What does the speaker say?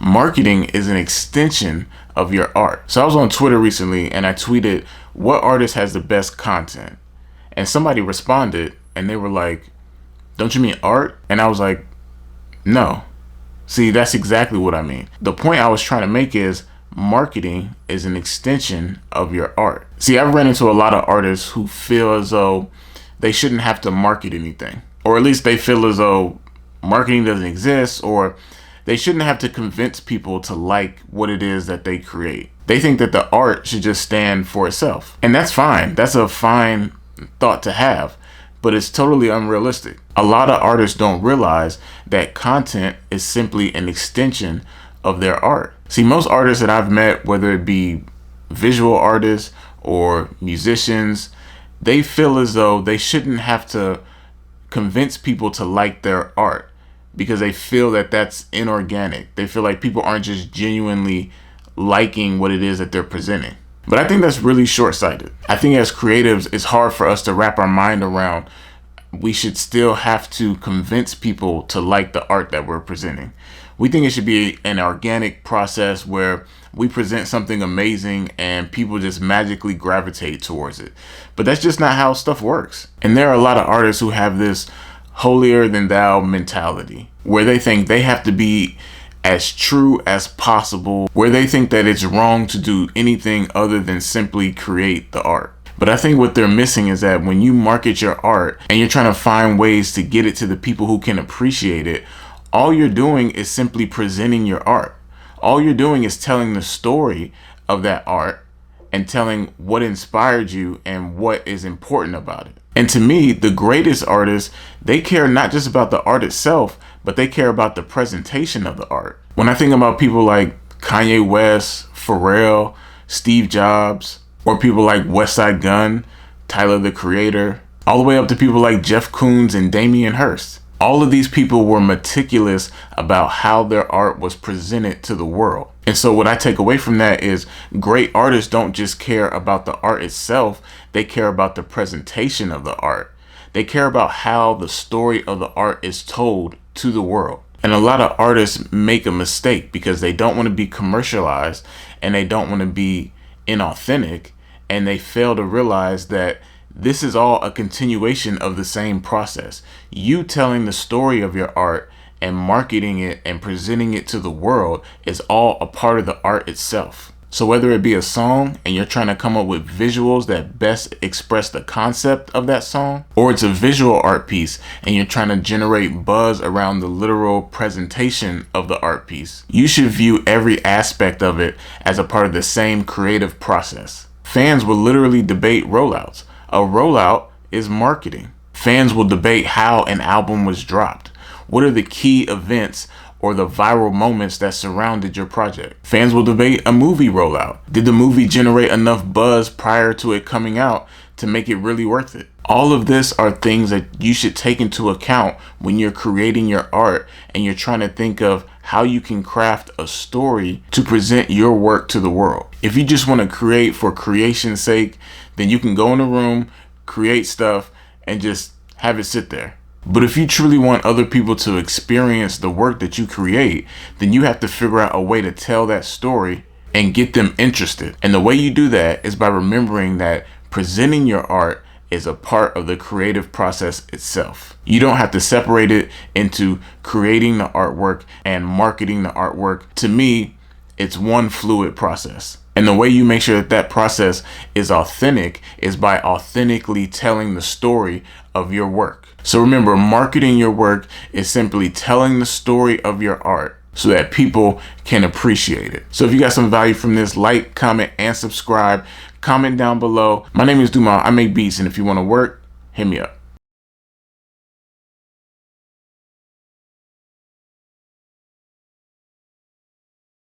Marketing is an extension of your art. So I was on Twitter recently and I tweeted, what artist has the best content? And somebody responded and they were like, don't you mean art? And I was like, no. See, that's exactly what I mean. The point I was trying to make is marketing is an extension of your art. See, I've run into a lot of artists who feel as though they shouldn't have to market anything, or at least they feel as though marketing doesn't exist, or they shouldn't have to convince people to like what it is that they create. They think that the art should just stand for itself. And that's fine. That's a fine thought to have, but it's totally unrealistic. A lot of artists don't realize that content is simply an extension of their art. See, most artists that I've met, whether it be visual artists or musicians, they feel as though they shouldn't have to convince people to like their art because they feel that that's inorganic. They feel like people aren't just genuinely liking what it is that they're presenting. But I think that's really short-sighted. I think as creatives, it's hard for us to wrap our mind around we should still have to convince people to like the art that we're presenting. We think it should be an organic process where we present something amazing and people just magically gravitate towards it. But that's just not how stuff works. And there are a lot of artists who have this holier than thou mentality where they think they have to be as true as possible, where they think that it's wrong to do anything other than simply create the art. But I think what they're missing is that when you market your art and you're trying to find ways to get it to the people who can appreciate it, all you're doing is simply presenting your art. All you're doing is telling the story of that art and telling what inspired you and what is important about it. And to me, the greatest artists, they care not just about the art itself, but they care about the presentation of the art. When I think about people like Kanye West, Pharrell, Steve Jobs, or people like Westside Gunn, Tyler the Creator, all the way up to people like Jeff Koons and Damien Hirst. All of these people were meticulous about how their art was presented to the world. And so what I take away from that is great artists don't just care about the art itself, they care about the presentation of the art. They care about how the story of the art is told to the world. And a lot of artists make a mistake because they don't want to be commercialized and they don't want to be inauthentic, and they fail to realize that this is all a continuation of the same process. You telling the story of your art and marketing it and presenting it to the world is all a part of the art itself. So whether it be a song and you're trying to come up with visuals that best express the concept of that song, or it's a visual art piece and you're trying to generate buzz around the literal presentation of the art piece, you should view every aspect of it as a part of the same creative process. Fans will literally debate rollouts. A rollout is marketing. Fans will debate how an album was dropped. What are the key events or the viral moments that surrounded your project? Fans will debate a movie rollout. Did the movie generate enough buzz prior to it coming out to make it really worth it? All of this are things that you should take into account when you're creating your art and you're trying to think of how you can craft a story to present your work to the world. If you just want to create for creation's sake, then you can go in a room, create stuff, and just have it sit there. But if you truly want other people to experience the work that you create, then you have to figure out a way to tell that story and get them interested. And the way you do that is by remembering that presenting your art is a part of the creative process itself. You don't have to separate it into creating the artwork and marketing the artwork. To me, it's one fluid process. And the way you make sure that that process is authentic is by authentically telling the story of your work. So remember, marketing your work is simply telling the story of your art so that people can appreciate it. So if you got some value from this, like, comment, and subscribe. Comment down below. My name is Dumas. I make beats, and if you want to work, hit me up.